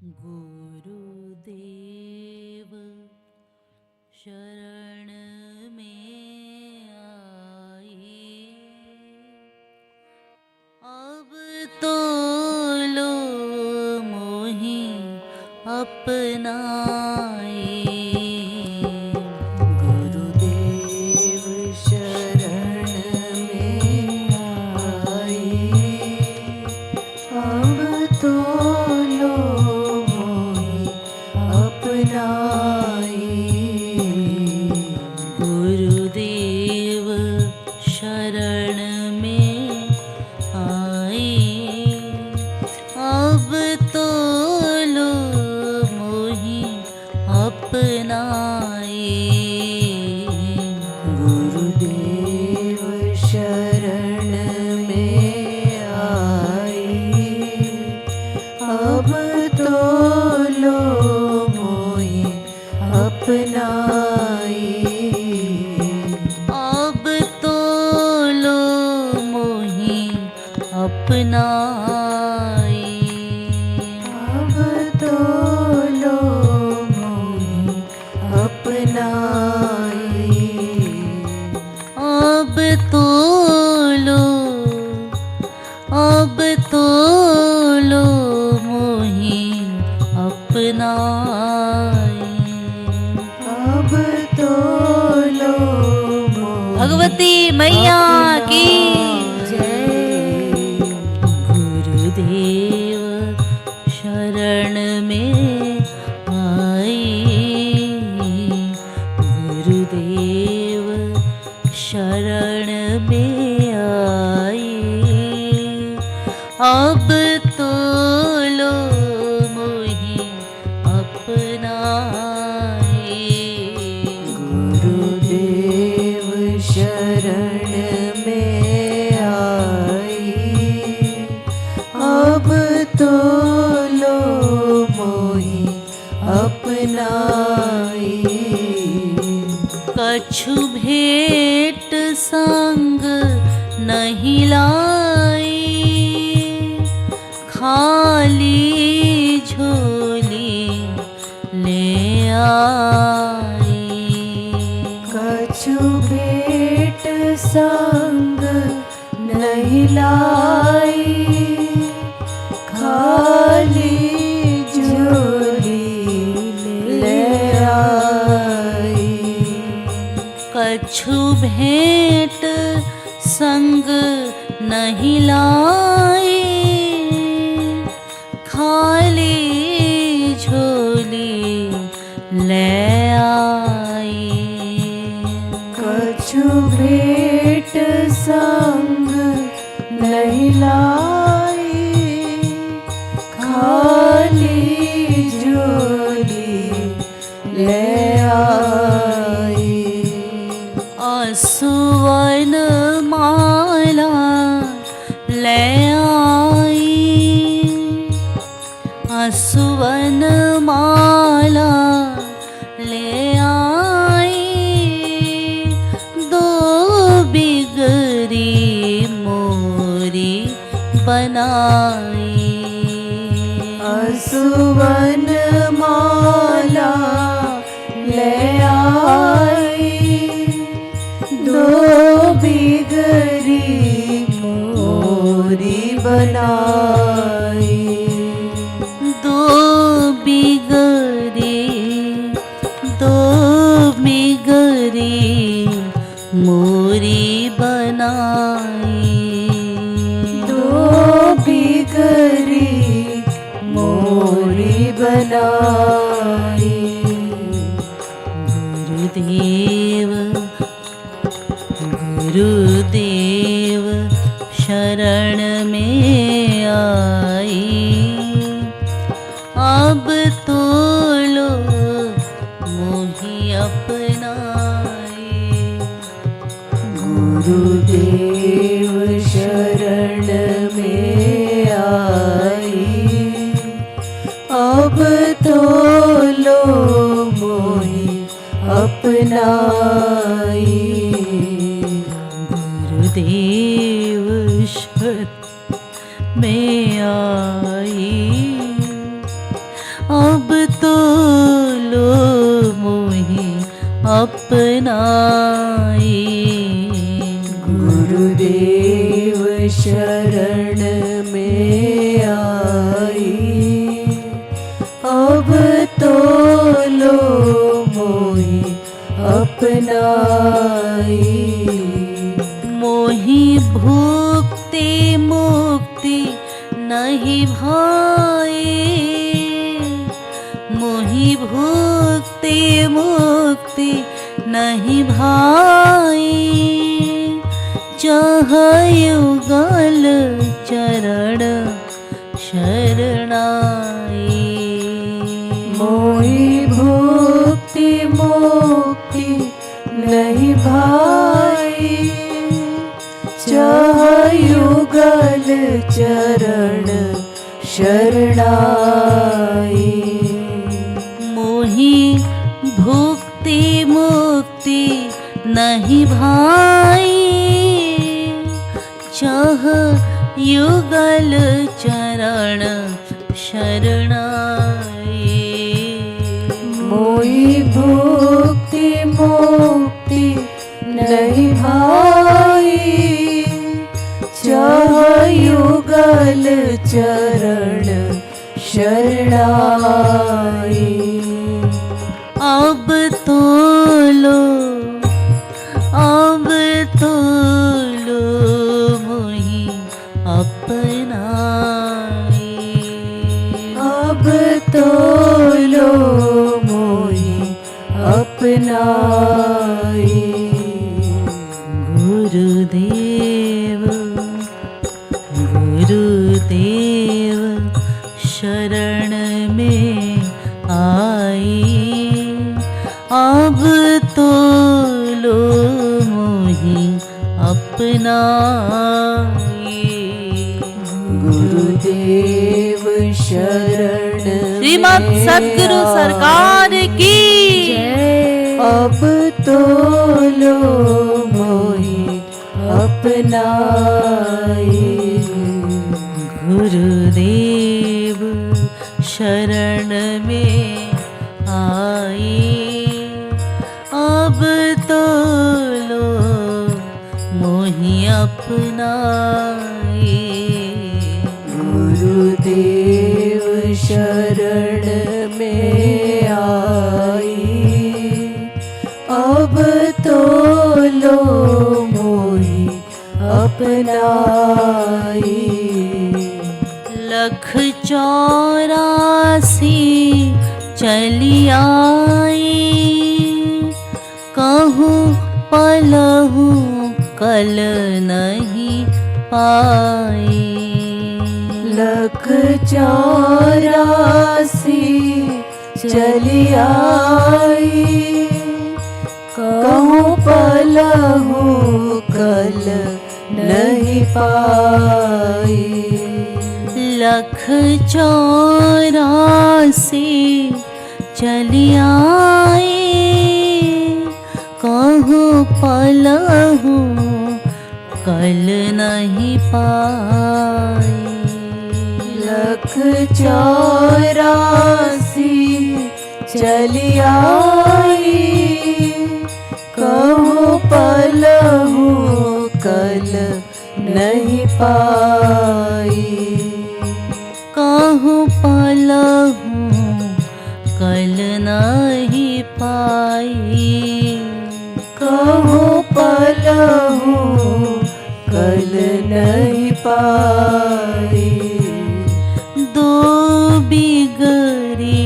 गुरुदेव शरण में आई, अब तो लो मोहि अपनाए। गुरुदेव शरण में आई, अब तो लो मोहि अपनाई। गुरुदेव शरण में आई, अब तो लो मोहि अपनाए। गुरुदेव शरण में आई, अब तो लो मोहि अपनाई। अब तो लो मोहि अपनाए। अब तो लो मोहि अपनाई। अब तो लो, अब तो लो मोहि अपनाए। अब तो लो मोहि भगवती मैया की जय। गुरुदेव शरण में आई, गुरुदेव शरण में आई, अब तो लो मोहि अपनाए। गुरुदेव शरण में आई, अब तो लो मोहि अपनाई। कछु भेंट संग नहीं लाई, खाली झोली ले आई। कछु भेंट संग नहीं लाई, खाली झोली ले आई। कछु भेंट संग नहीं लाई, खाली झोली ले आई। कछु भेंट संग नहीं लाई, खाली झोली ले आई। आसुवन माला ले आई, आसुवन माला ले आई, दो बिगरी मोरी बनाई। आसुवन माला ले आई, दो बिगरी मोरी बनाई। दो बिगरी, दो बिगरी मोरी बनाई। दो बिगरी मोरी बनाई। गुरुदेव, गुरुदेव शरण में आई, अब तो लो मोहि अपनाए। गुरुदेव शरण में आई, अब तो लो मोहि अपनाई। गुरुदेव शरण में आई, अब तो लो मोहि अपनाई। गुरुदेव शरण में आई, अब तो लो मोहि अपनाई। मोहि भुक्ति मुक्ति नहीं भाई, मोहि भुक्ति मुक्ति नहीं भाई। चाह युगल चरण शरणाई। मोहि भुक्ति मुक्ति नहीं भाई, चाह युगल चरण शरणाई। मोहि भुक्ति मुक्ति नहीं भाई, चाह युगल चरण शरणाई। मोहि भुक्ति मुक्ति नहीं भाई, चाह युगल चरण शरणाई। अब तो लो, अब तो लो मोहि अपनाई। अब तो लो मोहि अपनाई। गुरुदेव गुरुदेव शरण में आई, अब तो लो मोहि अपनाई। गुरुदेव शरण श्रीमद् में सद्गुरु आई। सरकार की अब तो लो मोहि अपनाई। गुरुदेव शरण में आई, अब तो लो मोहि अपनाई। गुरुदेव शरण में आई, अब तो लो मोहि अपनाई। लख 84 चली आई, कहूँ पलहूँ कल नहीं पाई। लख 84 चली आई, कहूँ पलहूँ कल नहीं पाई। लख 84 चली आई, कहूँ पलहूँ कल नहीं पाई। लख 84 चली आई, कहूँ पलहूँ कल नहीं पाई। कहूँ पलहूँ कल नहीं पाई। कहूँ पलहूँ कल नहीं पाई। दो बिगड़ी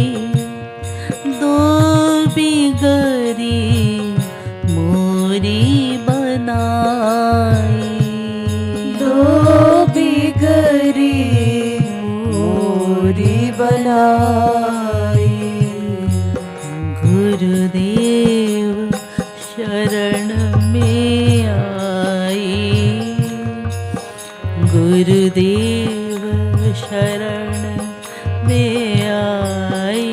मोरी बनाई। दो बिगड़ी मोरी बनाई। गुरुदेव शरण में आई, गुरुदेव शरण में आई,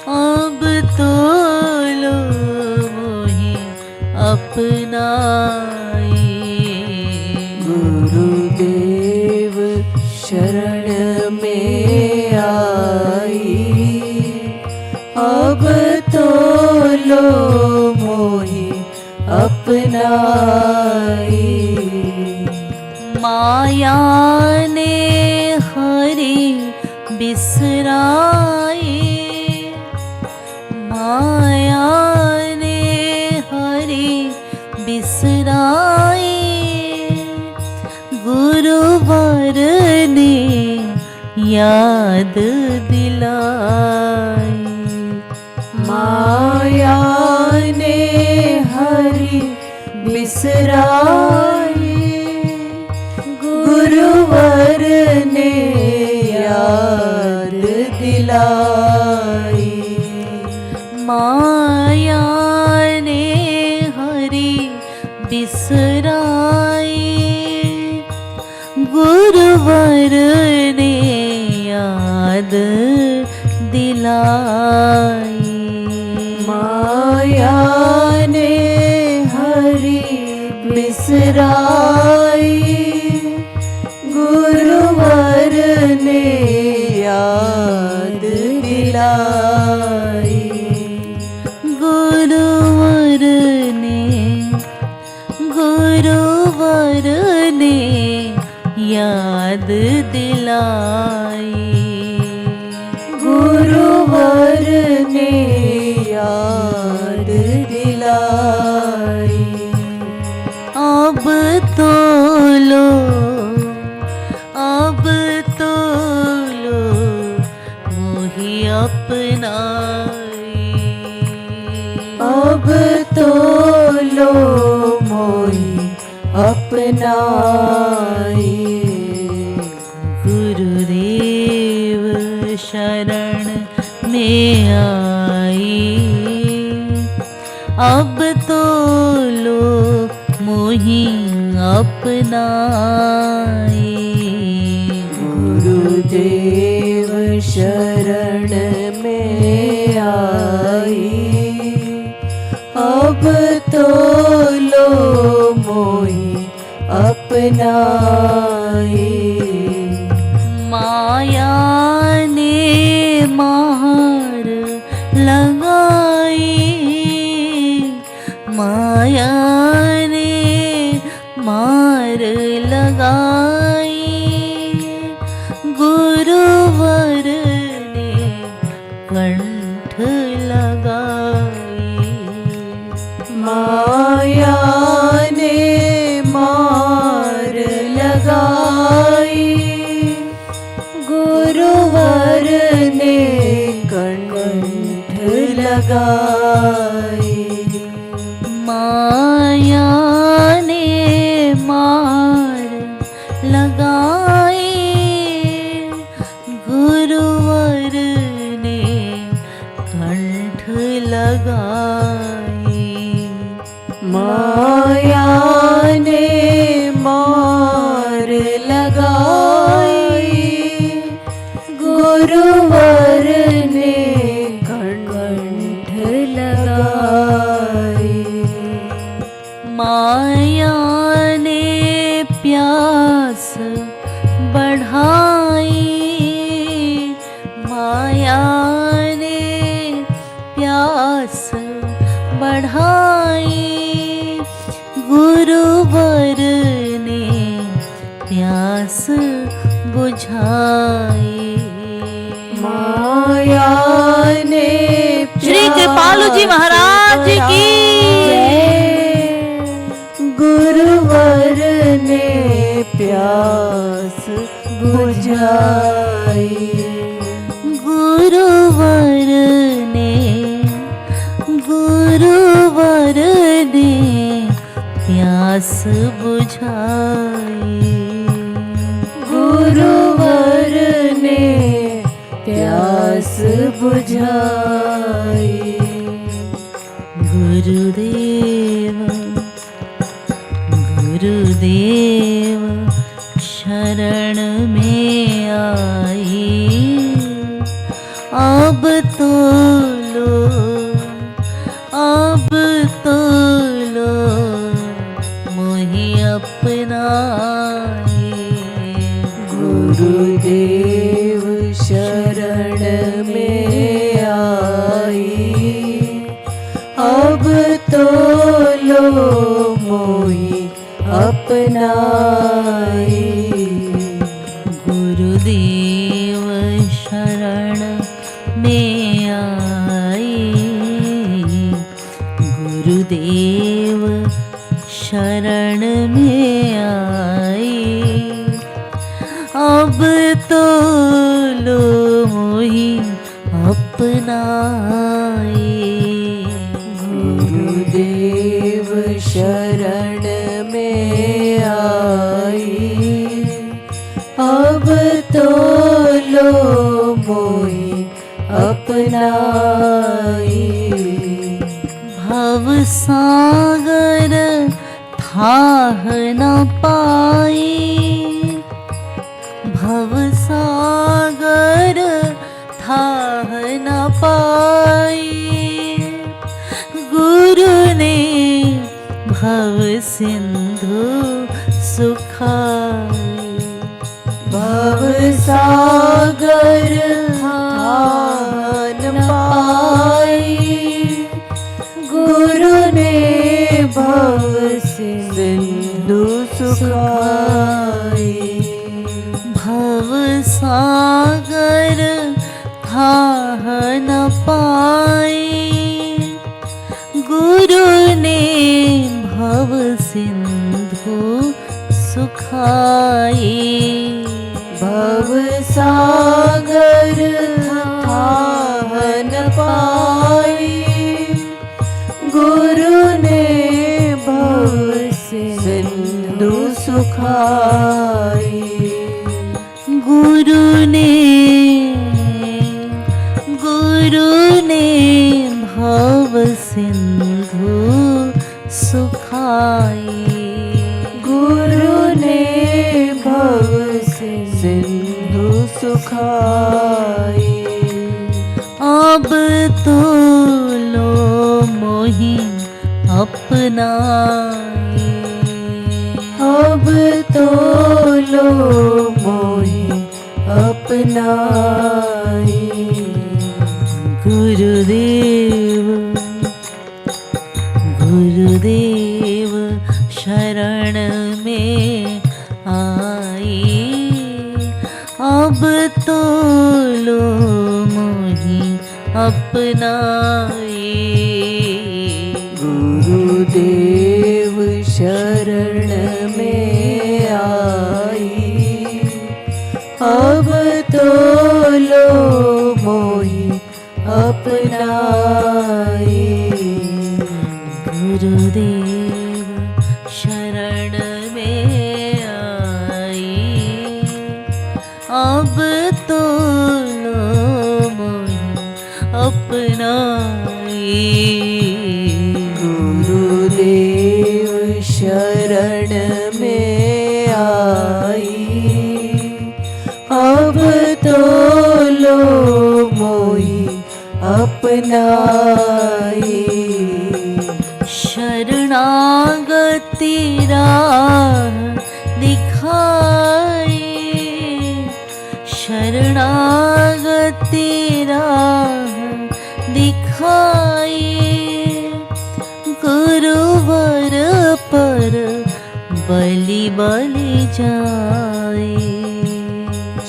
अब तो लो मोहि अपनाई। गुरुदेव शरण में आई, मोहि अपनाई। माया ने हरि बिसराई, माया ने हरि बिसराई, गुरुवर ने याद दिलाई। माया ने हरि बिसराई, गुरुवर ने याद दिलाई। माया ने हरि बिसराई, गुरुवर ने याद दिलाई। माया ने हरि बिसराई, गुरुवर ने याद दिलाई। गुरुवर ने याद दिलाई। गुरुवर ने याद दिलाई। अब तो लो, अब तो लो मोहि अपनाई। अब तो लो मोहि अपनाई। गुरुदेव शरण में आई, अब तो लो मोहि अपनाई। गुरुदेव शरण में आई, अब तो लो मोहि अपनाई। माया ने मार लगाई, माया ने मार लगाई, गुरुवर ने कंठ लगाई। माया ने मार लगाई, गुरुवर ने कंठ लगाई। माया ने मार लगाई, गुरुवर ने कंठ लगाई। माया ने मार लगाई, गुरुवर ने कंठ लगाई। माया ने प्यास बढ़ाई, माया ने प्यास बढ़ाई, गुरुवर ने प्यास बुझाई। माया ने श्री कृपालु जी महाराज की गुरुवर ने प्यास बुझाई। गुरुवर ने प्यास बुझाई। गुरुवर ने प्यास बुझाई। गुरुदेव गुरुदेव शरण में आई, अब तो लो, अब तो लो मोहि अपनाई। गुरुदेव शरण में आई, तो लो मोहि अपनाई। गुरुदेव शरण में आई, गुरुदेव शरण में आई। अब तो लो मोहि अपनाई। गुरुदेव शरण में आई, अब तो लो मोहि अपनाई। भव सागर थाह न पाई, भव सागर थाह न पाई। गुरु ने भव सिंधु सुखाई। भव सागर थान पाई, गुरु ने भव सिंधु सुखाई। भव सागर थाह न पाई, गुरु ने भव सिंधु सुखाई। भव सागर थाह न पाई, गुरु ने भव सिंधु सुखाई। गुरु ने भव सिंधु सुखाई। गुरु ने भव सिंधु सुखाई। अब तो लो मोहि अपनाई। अब तो लो मोहि अपनाई। गुरुदेव गुरुदेव शरण में आई, अब तो लो मोहि अपनाई। गुरुदेव शरण में आई, अब तो लो मोहि अपनाई। गुरुदेव शरण में आई, अब तो लो मोहि अपनाई। गुरुदेव शरण में आई, अब तो लो मोहि अपनाई। शरणागति राह दिखाई, शरणागति राह दिखाई। गुरुवर पर बलि बलि जाए।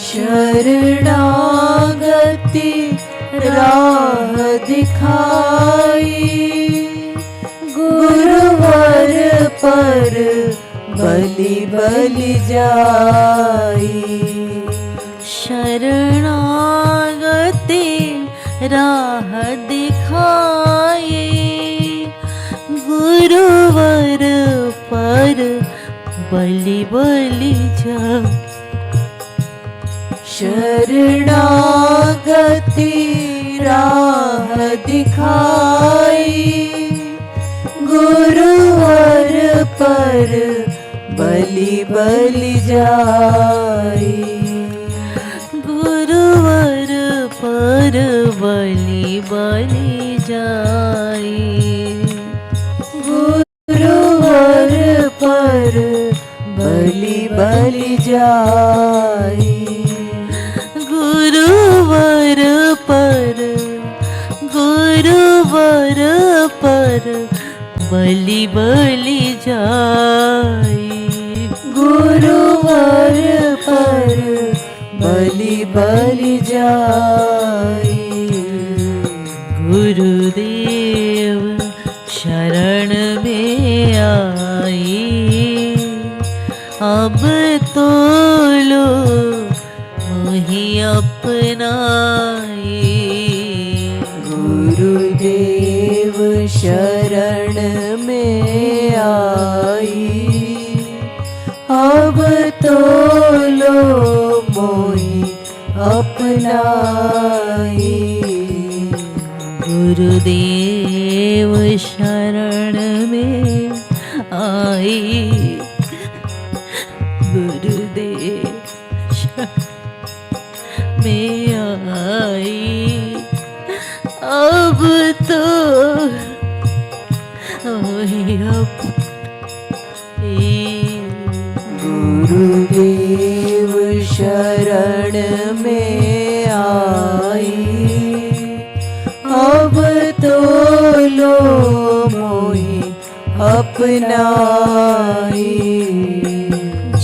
शरणागति राह दिखाई, गुरुवर पर बलि बलि जाई। शरणागति राह दिखाई, गुरुवर पर बलि बलि जाए। शरणागति राह दिखाई, गुरुवर पर बलि बलि जाई। गुरुवर पर बलि बलि जाई। गुरुवर पर बलि बलि जाई। गुरुवर पर बलि जाई। गुरुदेव शरण में आई, अब तो लो मोहि अपनाई। गुरुदेव शरण में आई, अब तो लो मोहि अपनाई। गुरुदेव शरण में आई, गुरुदेव शरण में आई, अब तो गुरुदेव शरण में आई, अब तो लो मोहि अपनाई।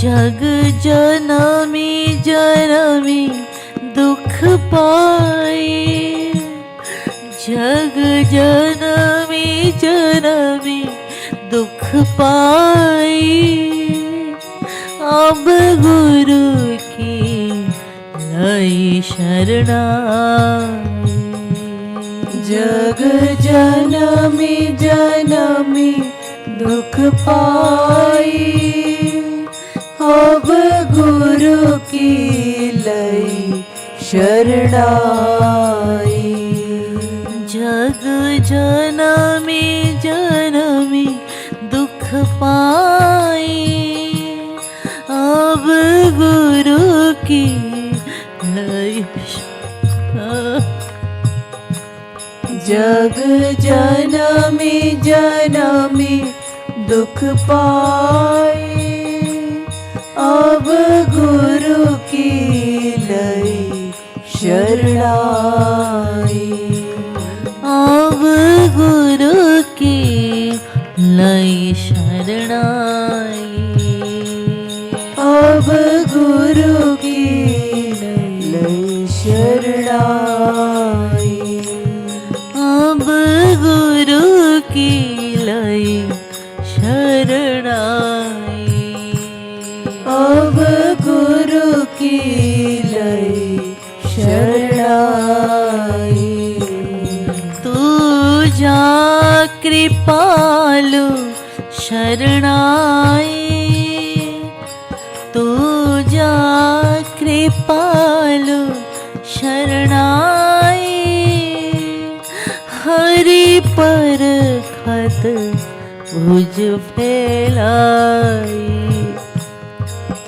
जग जनमी जनमी दुख पाए, जग जनमी जनमी दुख पाए, अब गुरु की लई शरणाई। जग जनमी जनमी दुख पाई, अब गुरु की लई शरणाई। जग जनमी जनमी दुख पाई, अब गुरु की लई जग जनमी जनमी दुख पाए, अब गुरु की लई शरणाई। अब गुरु की लई शरणाई। अब गुरु की लई शरणाई। अब गुरु की लई शरणाई। अब गुरु की लई शरणाई। तुझा कृपालु शरणाई, तुझा कृपालु शरणाई, हरि पर खत भुज फैलाई।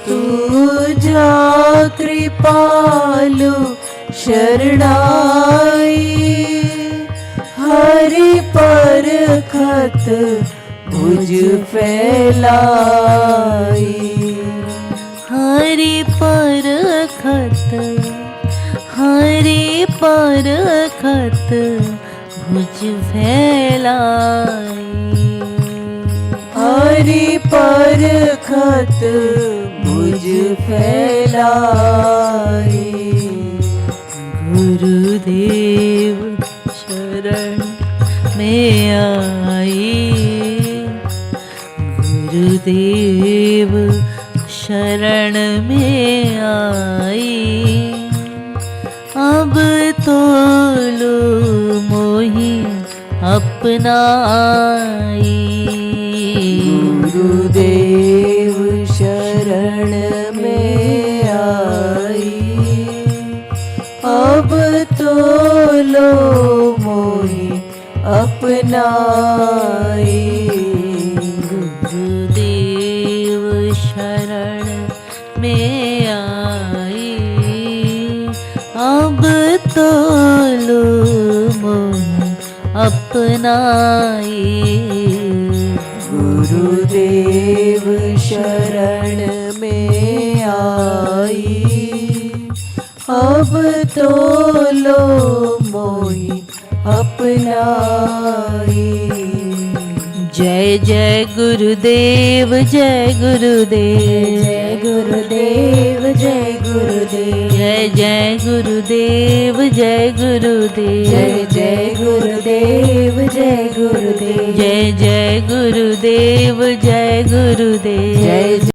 तुझा कृपालु शरणाई, हरि पर खत भुज फैलाई। हरि पर खत, हरि पर खत भुज फैलाई। हरि पर खत भुज फैलाई। गुरुदेव शरण में आई, गुरुदेव शरण में आई, अब तो लो मोहि अपनाई। गुरुदेव शरण में आई, अब तो लो मोहि अपनाई। गुरुदेव शरण में आई, अब तो लो मोहि अपनाई। गुरुदेव शरण में आई, अब तो लो मोहि अपनाई। जय जय गुरुदेव जय गुरुदेव जय गुरुदेव जय गुरुदेव जय जय गुरुदेव जय गुरुदेव जय जय गुरुदेव जय गुरुदेव जय जय गुरुदेव जय गुरुदेव जय